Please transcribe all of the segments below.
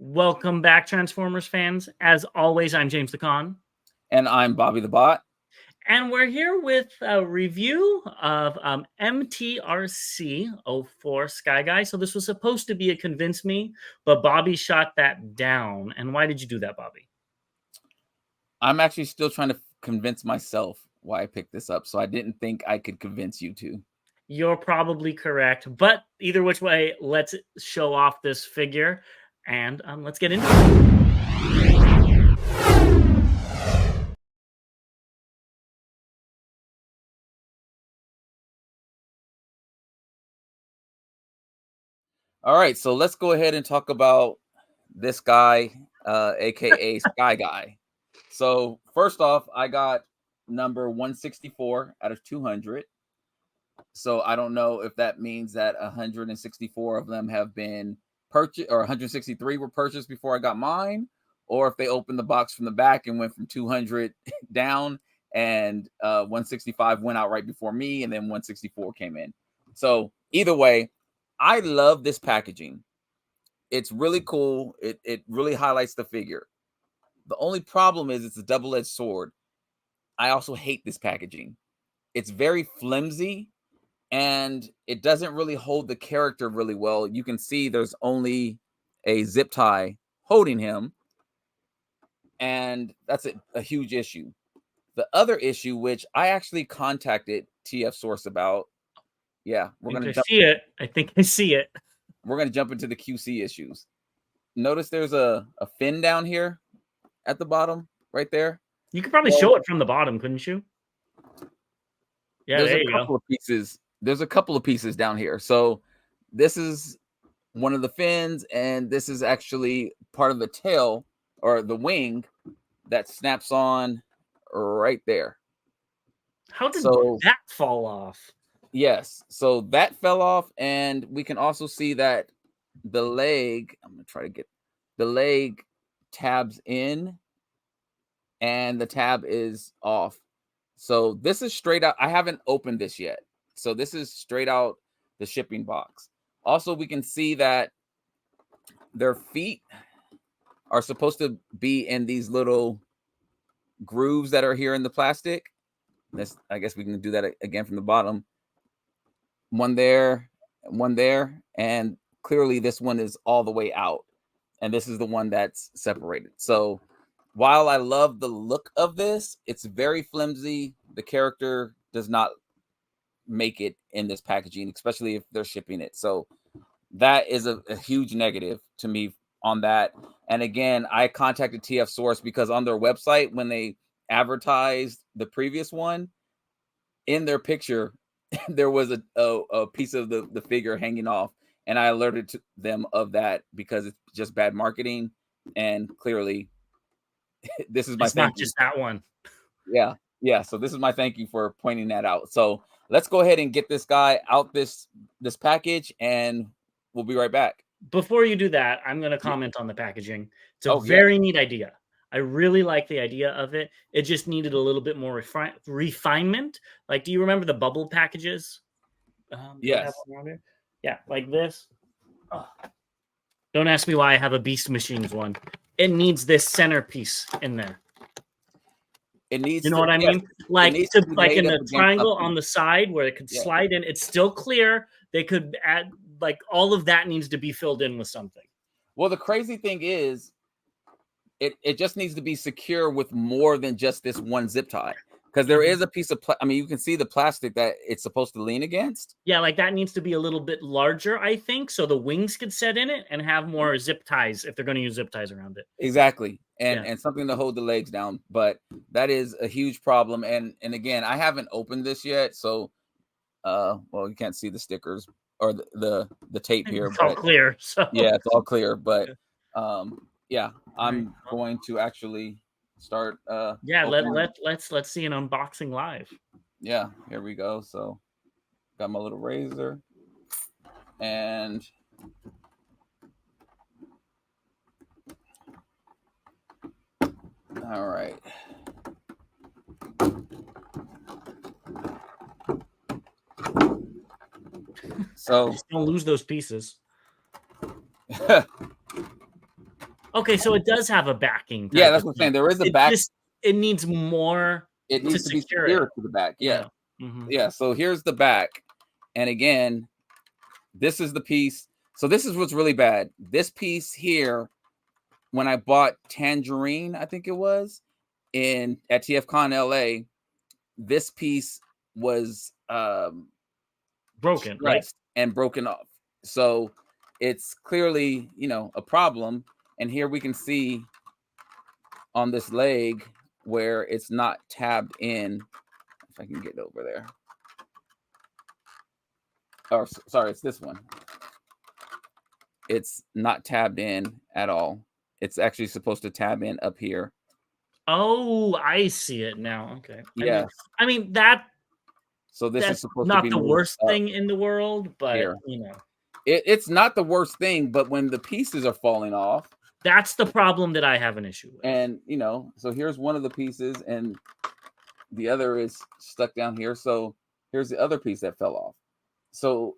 Welcome back, Transformers fans. As always, I'm James the Con, And I'm Bobby the Bot. and we're here with a review of MTRC 04 Sky Guy. So this was supposed to be a Convince Me, but Bobby shot that down. And why did you do that, Bobby? I'm actually still trying to convince myself why I picked this up, so I didn't think I could convince you to. You're probably correct, but either which way, let's show off this figure, and let's get into it. All right, so let's go ahead and talk about this guy, aka Sky Guy. So first off, I got number 164 out of 200. So I don't know if that means that 164 of them have been purchased, or 163 were purchased before I got mine, or if they opened the box from the back and went from 200 down, and 165 went out right before me, and then 164 came in. So either way, I love this packaging. It's really cool. It really highlights the figure. The only problem is it's a double-edged sword. I also hate this packaging. It's very flimsy, and it doesn't really hold the character really well. You can see there's only a zip tie holding him, and that's a huge issue. The other issue, which I actually contacted TF Source about, we're gonna see it. I think I see it. We're gonna jump into the QC issues. Notice there's a fin down here at the bottom, right there. You could probably show it from the bottom, couldn't you? Yeah, There's a couple of pieces. There's a couple of pieces down here. So this is one of the fins, and this is actually part of the tail or the wing that snaps on right there. How did that fall off? Yes, so that fell off, and we can also see that the leg, I'm gonna try to get the leg tabs in, and the tab is off. So this is straight out. I haven't opened this yet. So this is straight out the shipping box. Also, we can see that their feet are supposed to be in these little grooves that are here in the plastic. I guess we can do that again from the bottom. One there, and clearly this one is all the way out, and this is the one that's separated. So while I love the look of this, it's very flimsy. The character does not make it in this packaging, especially if they're shipping it. So that is a huge negative to me on that. And again, I contacted TF Source because on their website, when they advertised the previous one, in their picture, there was a piece of the figure hanging off. And I alerted them of that because it's just bad marketing. And clearly, this is my it's not just that one. Yeah. So this is my thank you for pointing that out. So let's go ahead and get this guy out this package, and we'll be right back. Before you do that, I'm going to comment on the packaging. It's a very neat idea. I really like the idea of it. It just needed a little bit more refinement. Like, do you remember the bubble packages? Yes. Yeah, like this. Oh. Don't ask me why I have a Beast Machines one. It needs this centerpiece in there. It needs, you know what I mean? Like in the triangle on the side where it could slide in. It's still clear. They could add, like, all of that needs to be filled in with something. Well, the crazy thing is, it just needs to be secure with more than just this one zip tie, because there is a piece of you can see the plastic that it's supposed to lean against. Yeah, like that needs to be a little bit larger, I think, so the wings could set in it and have more zip ties if they're going to use zip ties around it. Exactly. And something to hold the legs down. But that is a huge problem. And again, I haven't opened this yet, so well, you can't see the stickers or the tape here. It's all clear. So yeah, it's all clear. But I'm going to actually start let's see an unboxing live. Yeah, here we go. So got my little razor, and all right. So just don't lose those pieces. Okay, so it does have a backing Yeah, type that's of what I'm thing. saying. There is a It back. just it needs more It to needs to be secure it. secured to the back. Yeah. Yeah. Mhm. Yeah. So here's the back. And again, this is the piece. So this is what's really bad. This piece here, when I bought Tangerine, I think it was in at TFCon LA, this piece was Broken, right? stressed and broken off. So it's clearly, a problem. And here we can see on this leg where it's not tabbed in. If I can get over there. Or sorry, it's this one. It's not tabbed in at all. It's actually supposed to tab in up here. Oh, I see it now. Okay. Yeah. I mean that So this is that's supposed to not be the moved worst up thing in the world, but here. you know, It's not the worst thing, but when the pieces are falling off, that's the problem that I have an issue with. and so here's one of the pieces, and the other is stuck down here. So here's the other piece that fell off. So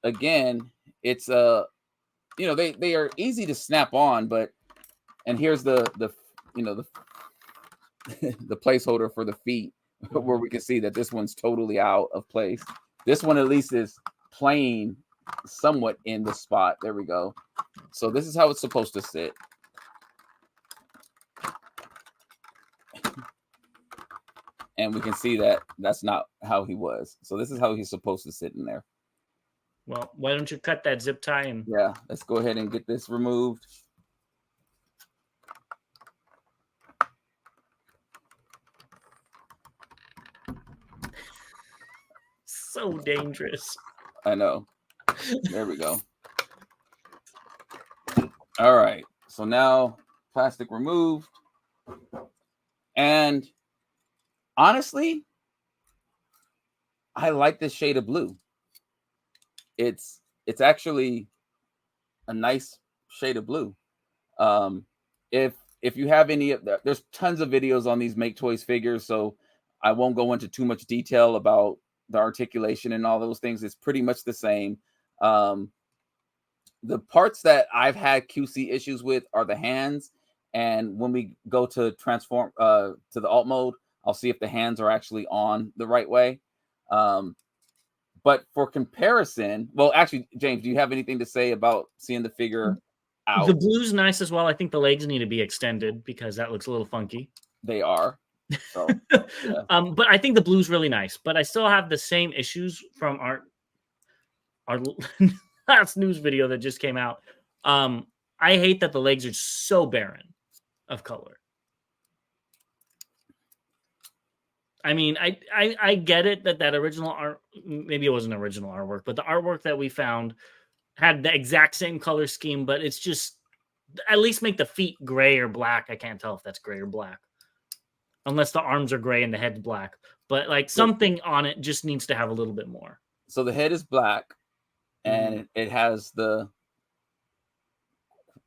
again, it's they are easy to snap on, but and here's the the placeholder for the feet where we can see that this one's totally out of place. This one at least is playing somewhat in the spot. There we go. So this is how it's supposed to sit. And we can see that that's not how he was. So this is how he's supposed to sit in there. Well, why don't you cut that zip tie and Yeah, let's go ahead and get this removed. so dangerous. I know. There we go. All right. So now plastic removed. And honestly, I like this shade of blue. It's actually a nice shade of blue. If you have any of that, there's tons of videos on these Make Toys figures, so I won't go into too much detail about the articulation and all those things. It's pretty much the same. The parts that I've had QC issues with are the hands, and when we go to transform to the alt mode, I'll see if the hands are actually on the right way. But for comparison, well, actually, James, do you have anything to say about seeing the figure out? The blue's nice as well. I think the legs need to be extended because that looks a little funky. They are. So, yeah. But I think the blue's really nice. But I still have the same issues from our last news video that just came out. I hate that the legs are so barren of color. I mean, I get it that original art, maybe it wasn't original artwork, but the artwork that we found had the exact same color scheme, but it's just at least make the feet gray or black. I can't tell if that's gray or black, unless the arms are gray and the head's black. But like something on it just needs to have a little bit more. So the head is black, and it has the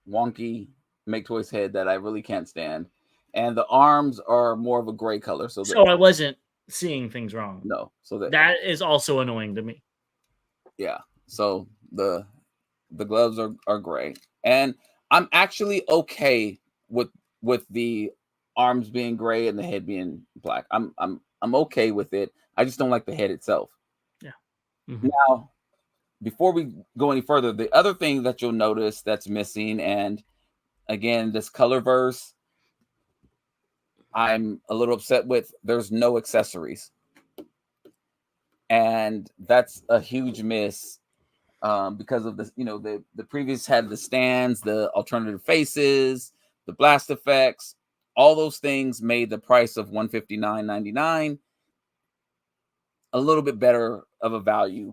wonky Make Toys head that I really can't stand. And the arms are more of a gray color. So I wasn't seeing things wrong. No. So that is also annoying to me. Yeah. So the gloves are gray. And I'm actually okay with the arms being gray and the head being black. I'm okay with it. I just don't like the head itself. Yeah. Now, before we go any further, the other thing that you'll notice that's missing, and again, this color verse, I'm a little upset with. There's no accessories, and that's a huge miss because of this. The previous had the stands, the alternative faces, the blast effects. All those things made the price of $159.99 a little bit better of a value.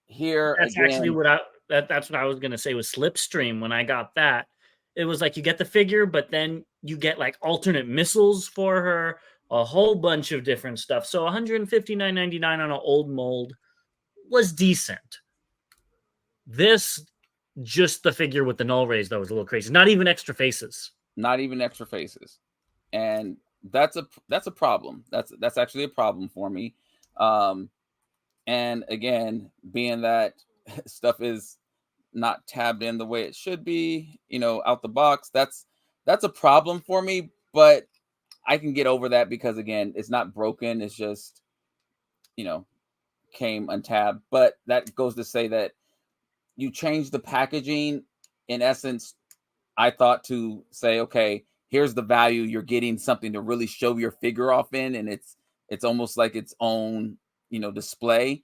Here, that's again, actually what that's what I was gonna say with Slipstream. When I got that, it was like you get the figure, but then you get like alternate missiles for her, a whole bunch of different stuff. So $159.99 on an old mold was decent. This, just the figure with the null rays, though, was a little crazy. Not even extra faces. Not even extra faces, and that's a problem. That's actually a problem for me. And again, being that stuff is not tabbed in the way it should be, out the box, that's that's a problem for me, but I can get over that because again, it's not broken. It's just, you know, came untabbed. But that goes to say that you change the packaging. In essence, I thought to say, okay, here's the value. You're getting something to really show your figure off in, and it's almost like its own, display.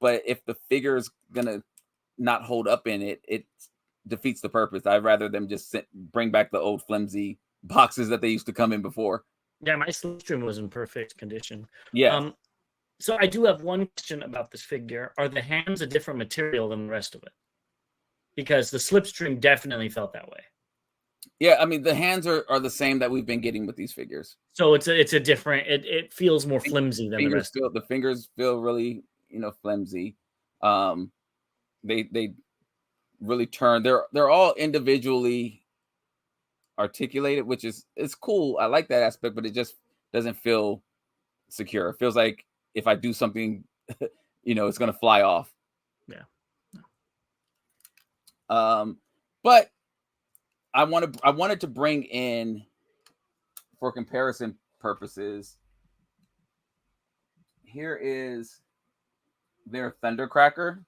But if the figure is gonna not hold up in it, it defeats the purpose. I'd rather them just bring back the old flimsy boxes that they used to come in before. Yeah, my Slipstream was in perfect condition. Yeah. So I do have one question about this figure. Are the hands a different material than the rest of it? Because the Slipstream definitely felt that way. Yeah, I mean the hands are the same that we've been getting with these figures. So it's a different. It feels more flimsy than the rest. The fingers feel really flimsy. They really turn. They're all individually articulated, which is cool. I like that aspect, but it just doesn't feel secure. It feels like if I do something, it's gonna fly off. Yeah. But I wanted to bring in, for comparison purposes, here is their Thundercracker,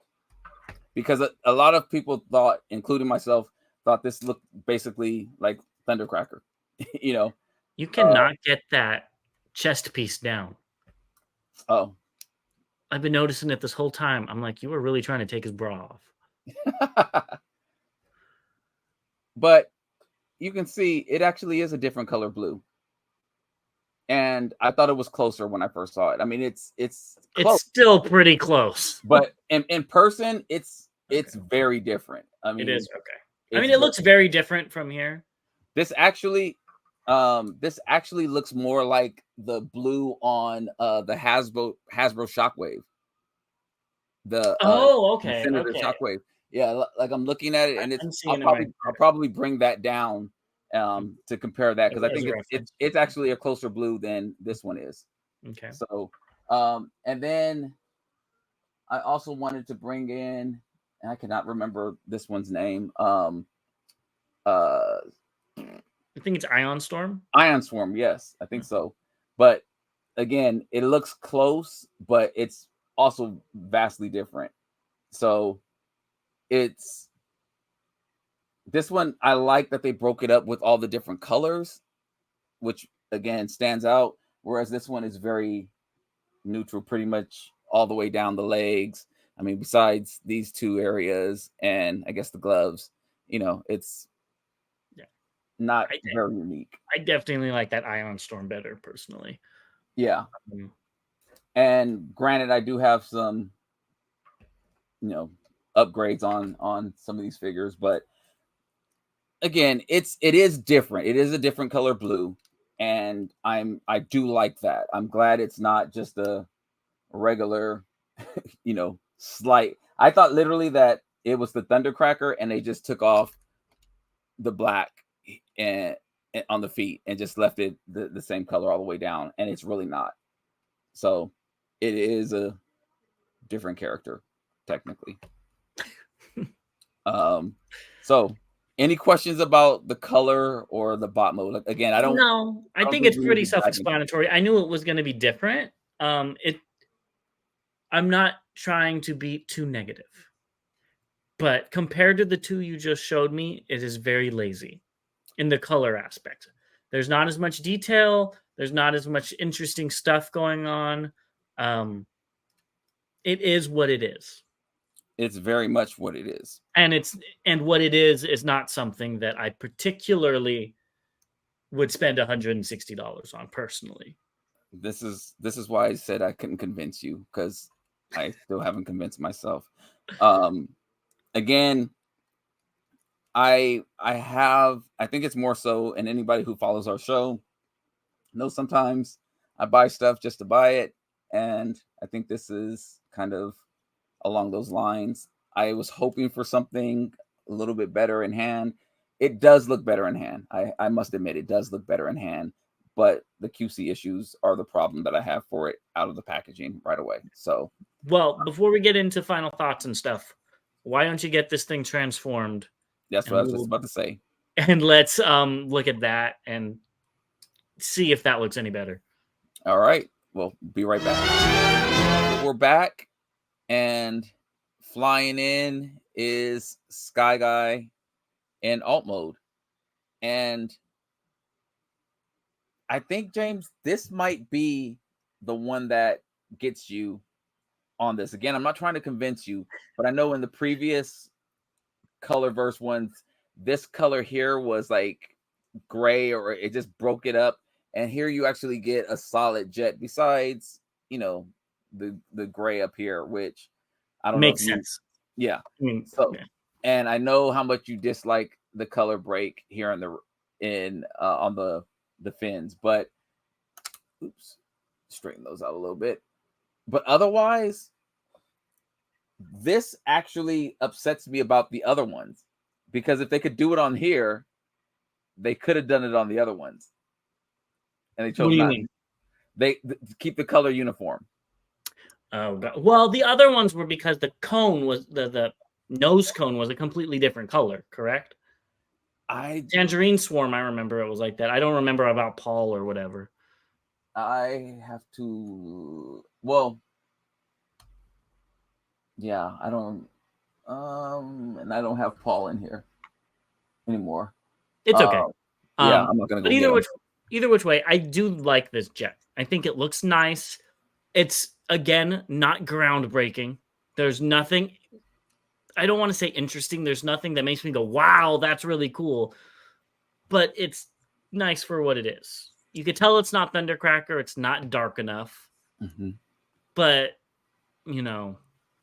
because a lot of people thought, including myself, thought this looked basically like Thundercracker. You cannot get that chest piece down. Oh, I've been noticing it this whole time. I'm like, you were really trying to take his bra off. But you can see it actually is a different color blue. And I thought it was closer when I first saw it. I mean, it's still pretty close. But in person, it's very different. I mean, it is okay. I mean, it looks very different from here. This actually looks more like the blue on the Hasbro Shockwave. Okay. Senator Shockwave. Yeah, like I'm looking at it, and I'll probably bring that down to compare that, because I think it's actually a closer blue than this one is. Okay. So, and then I also wanted to bring in, and I cannot remember this one's name. I think it's Ion Storm. Ion Storm, yes, I think so. But again, it looks close, but it's also vastly different. So it's this one. I like that they broke it up with all the different colors, which again stands out. Whereas this one is very neutral, pretty much all the way down the legs. I mean, besides these two areas and I guess the gloves, it's not very unique. I definitely like that Ion Storm better, personally. Yeah. And granted, I do have some, upgrades on some of these figures, but again, it is different. It is a different color blue, and I do like that. I'm glad it's not just a regular, slight. I thought literally that it was the Thundercracker, and they just took off the black and on the feet and just left it the same color all the way down, and it's really not. So it is a different character technically. So any questions about the color or the bot mode? Again, I think it's pretty self-explanatory. I knew it was going to be different. I'm not trying to be too negative, but compared to the two you just showed me, it is very lazy in the color aspect. There's not as much detail. There's not as much interesting stuff going on. It is what it is. It's very much what it is. And what it is not something that I particularly would spend $160 on personally. This is why I said I couldn't convince you, because I still haven't convinced myself. Again, I think it's more so, and anybody who follows our show knows sometimes I buy stuff just to buy it, and I think this is kind of along those lines. I was hoping for something a little bit better in hand. It does look better in hand. I must admit, it does look better in hand, but the QC issues are the problem that I have for it out of the packaging right away. So, well, before we get into final thoughts and stuff, why don't you get this thing transformed? That's what I was just about to say. and let's look at that and see if that looks any better. All right, we'll be right back. We're back, and flying in is Sky Guy in alt mode. And I think, James, this might be the one that gets you on this. Again, I'm not trying to convince you, but I know in the previous Colorverse ones, this color here was like gray, or it just broke it up. And here you actually get a solid jet besides, the gray up here, which I don't know if Makes you, sense. yeah. I mean, So, yeah. and I know how much you dislike the color break here on the fins, but oops, straighten those out a little bit. But otherwise, this actually upsets me about the other ones, because if they could do it on here, they could have done it on the other ones, and they What chose do you not. mean? They keep the color uniform. Oh, God. Well, the other ones were because the cone was the nose cone was a completely different color, correct? I Tangerine Swarm, I remember it was like that. I don't remember about Paul or whatever. have to. Well, yeah, I don't. And I don't have Paul in here anymore. It's okay. Yeah, I'm not gonna But go get him. either which way, I do like this jet. I think it looks nice. It's again not groundbreaking. There's nothing. I don't want to say interesting. There's nothing that makes me go, "Wow, that's really cool." But it's nice for what it is. You could tell it's not Thundercracker. It's not dark enough, Mm-hmm. but you know,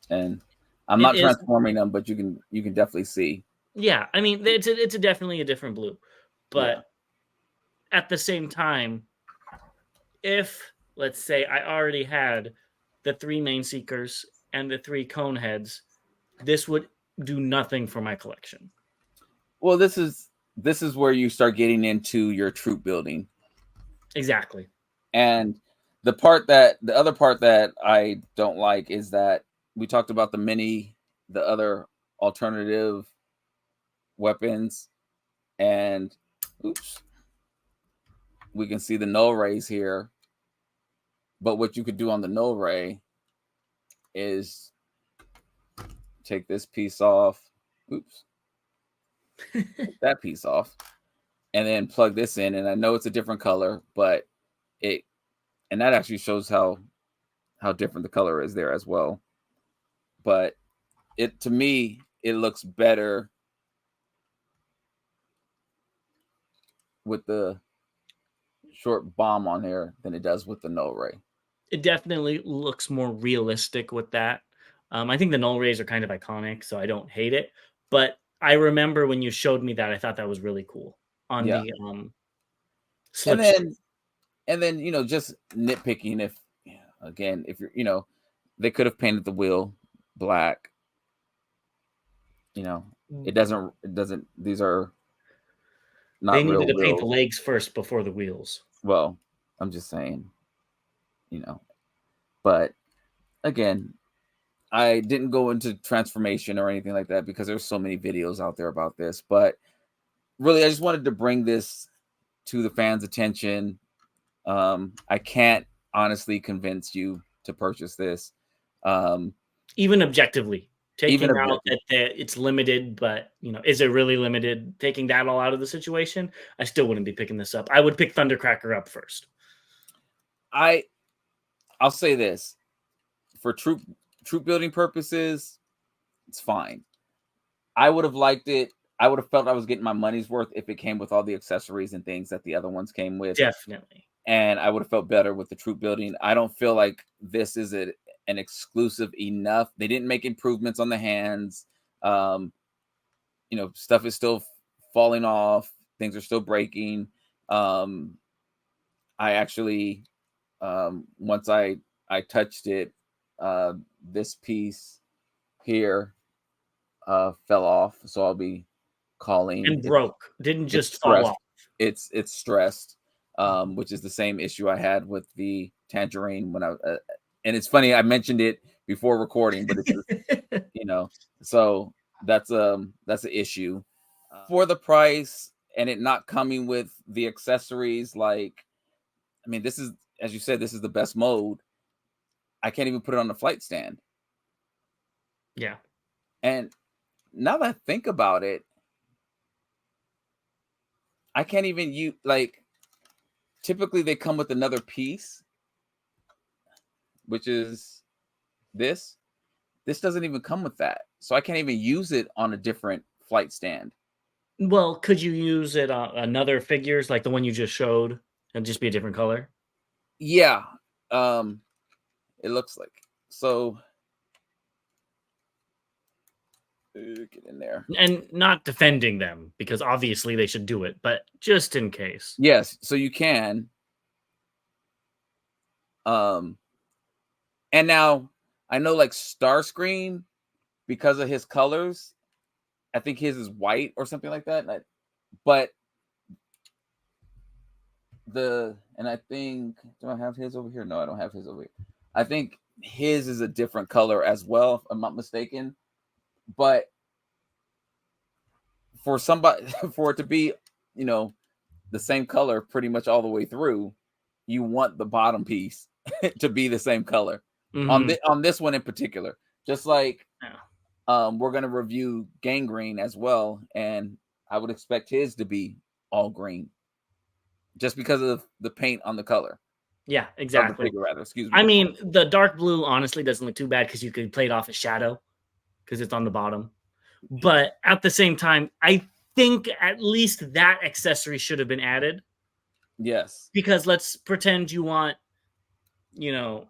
And I'm it not is. transforming them, but you can definitely see. Yeah, I mean, it's definitely a different blue, Yeah. but at the same time, if let's say I already had the 3 main seekers and the 3 cone heads, this would do nothing for my collection. Well, this is where you start getting into your troop building. Exactly. And the other part that I don't like is that we talked about the other alternative weapons, and oops, we can see the null rays here. But what you could do on the null ray is take this piece off. Oops. Take that piece off. And then plug this in. And I know it's a different color, but that actually shows how different the color is there as well. But to me, it looks better with the short bomb on there than it does with the null ray. It definitely looks more realistic with that. I think the null rays are kind of iconic, so I don't hate it. But I remember when you showed me that, I thought that was really cool on Yeah. the And slipstream. then just nitpicking, if you're they could have painted the wheel black. It doesn't. These are not They real needed to paint the wheels. legs first before the wheels. Well, I'm just saying, but again, I didn't go into transformation or anything like that because there's so many videos out there about this. But really, I just wanted to bring this to the fans' attention. I can't honestly convince you to purchase this. Even objectively, taking Even out that it's limited, but is it really limited? Taking that all out of the situation, I still wouldn't be picking this up. I would pick Thundercracker up first. I'll say this, for troop building purposes, it's fine. I would have liked it. I would have felt I was getting my money's worth if it came with all the accessories and things that the other ones came with. Definitely. And I would have felt better with the troop building. I don't feel like this is an exclusive enough. They didn't make improvements on the hands. Stuff is still falling off. Things are still breaking. I actually, once I touched it, this piece here fell off. So I'll be calling and broke. Didn't just fall stressed. off. It's stressed, which is the same issue I had with the Tangerine when and it's funny, I mentioned it before recording, but it's so that's an issue. For the price, and it not coming with the accessories, like, I mean, this is, as you said, this is the best mode. I can't even put it on the flight stand. Yeah. And now that I think about it, I can't even use, like, typically they come with another piece, which is this. This doesn't even come with that. So I can't even use it on a different flight stand. Well, could you use it on another figures like the one you just showed and just be a different color? Yeah. It looks like. So get in there. And not defending them because obviously they should do it, but just in case. Yes, so you can. And now I know, like, Starscream, because of his colors, I think his is white or something like that. But I think, do I have his over here? No, I don't have his over here. I think his is a different color as well, if I'm not mistaken. But for somebody, for it to be, the same color pretty much all the way through, you want the bottom piece to be the same color Mhm. on this one in particular. Just like Yeah. we're gonna review Gangrene as well, and I would expect his to be all green, just because of the paint on the color Yeah, of the exactly. figure, rather. Excuse I me. mean, the dark blue honestly doesn't look too bad because you could play it off as shadow because it's on the bottom. But at the same time, I think at least that accessory should have been added Yes. because let's pretend you want, you know,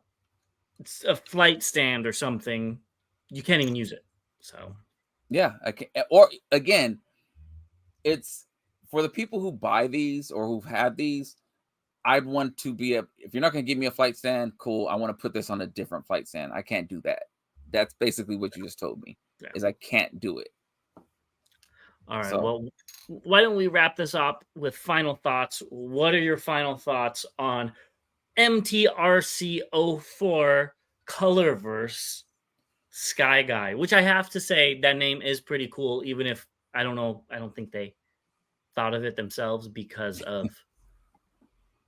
a flight stand or something. You can't even use it. So Yeah. I can. Or again, it's for the people who buy these or who've had these. I'd want to be if you're not going to give me a flight stand, cool. I want to put this on a different flight stand. I can't do that. That's basically what you just told me. yeah. Is I can't do it. All right. So Well, why don't we wrap this up with final thoughts? What are your final thoughts on MTRC04 Colorverse Sky Guy? Which I have to say, that name is pretty cool, even if I don't know, I don't think they thought of it themselves because of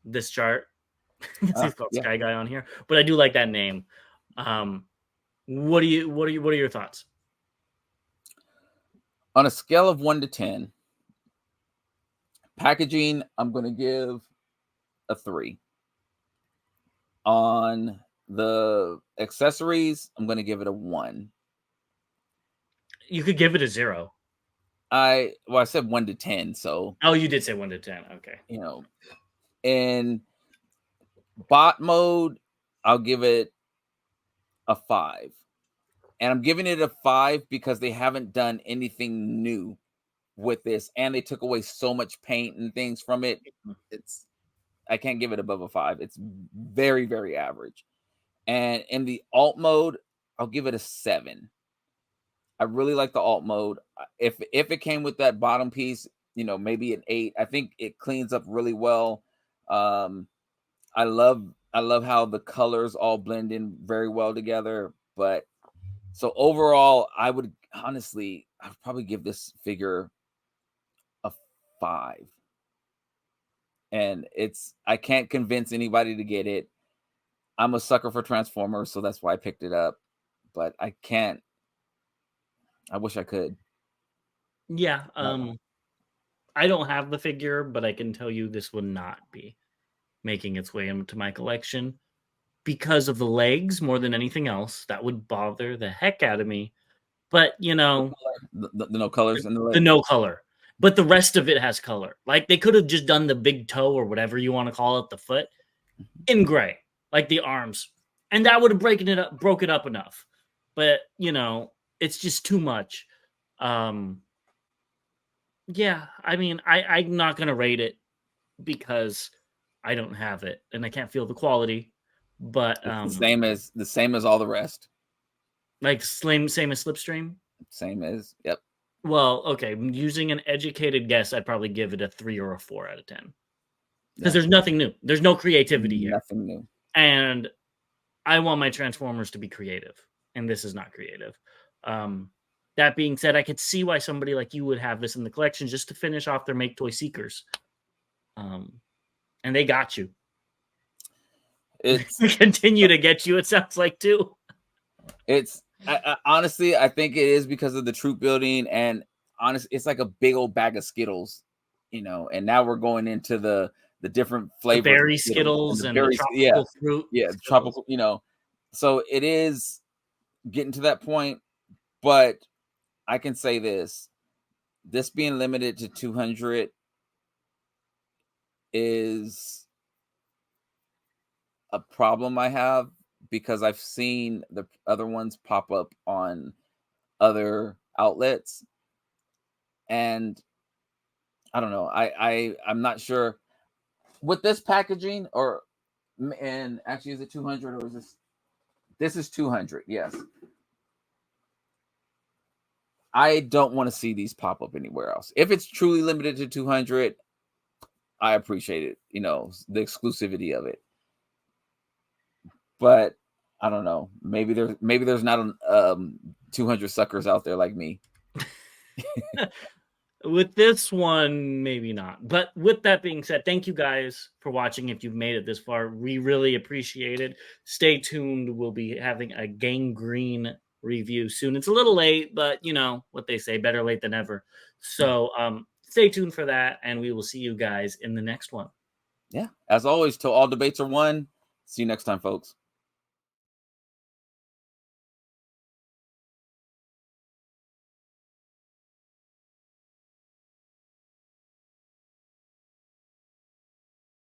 this chart. It's called yeah. Sky Guy on here, but I do like that name. What are your thoughts? On a scale of 1 to 10, packaging, I'm going to give a 3. On the accessories, I'm going to give it a 1. You could give it a 0. I said 1 to 10, so Oh, you did say 1 to 10. Okay. in bot mode, I'll give it a 5. And I'm giving it a 5 because they haven't done anything new with this, and they took away so much paint and things from it. I can't give it above a 5. It's very, very average. And in the alt mode, I'll give it a 7. I really like the alt mode. If it came with that bottom piece, maybe an 8. I think it cleans up really well. I love how the colors all blend in very well together. But so overall, I'd probably give this figure a 5. And I can't convince anybody to get it. I'm a sucker for Transformers, so that's why I picked it up. But I can't. I wish I could. Yeah. I don't have the figure, but I can tell you this will not be making its way into my collection because of the legs more than anything else. That would bother the heck out of me. But The no colors in the leg. the no color. But the rest of it has color. Like they could have just done the big toe or whatever you want to call it, the foot, in gray, like the arms, and that would have broke it up enough. But it's just too much. Yeah, I mean, I'm not gonna rate it because I don't have it and I can't feel the quality. But It's the same as all the rest. like same as Slipstream. Same as yep. Well, okay, using an educated guess, I'd probably give it a 3 or a 4 out of 10 because Yeah. there's nothing new. There's no creativity here, Nothing new. and I want my Transformers to be creative, and this is not creative. That being said, I could see why somebody like you would have this in the collection just to finish off their Make Toy Seekers. And they got you. It's Continue to get you, it sounds like, too. honestly, I think it is because of the troop building, and honestly, it's like a big old bag of Skittles, you know. And now we're going into the different flavors, the berry Skittles and the tropical fruit. Skittles. Tropical, you know. So it is getting to that point, but I can say this being limited to 200 is a problem I have, because I've seen the other ones pop up on other outlets, and I don't know. I'm not sure with this packaging, and actually, is it 200 or is this? This is 200. Yes. I don't want to see these pop up anywhere else. If it's truly limited to 200, I appreciate it. You know, the exclusivity of it. But I don't know. Maybe there's not 200 suckers out there like me. With this one, maybe not. But with that being said, thank you guys for watching. If you've made it this far, we really appreciate it. Stay tuned. We'll be having a Gangrene review soon. It's a little late, but you know what they say, better late than ever. So stay tuned for that, and we will see you guys in the next one. Yeah. As always, till all debates are won. See you next time, folks.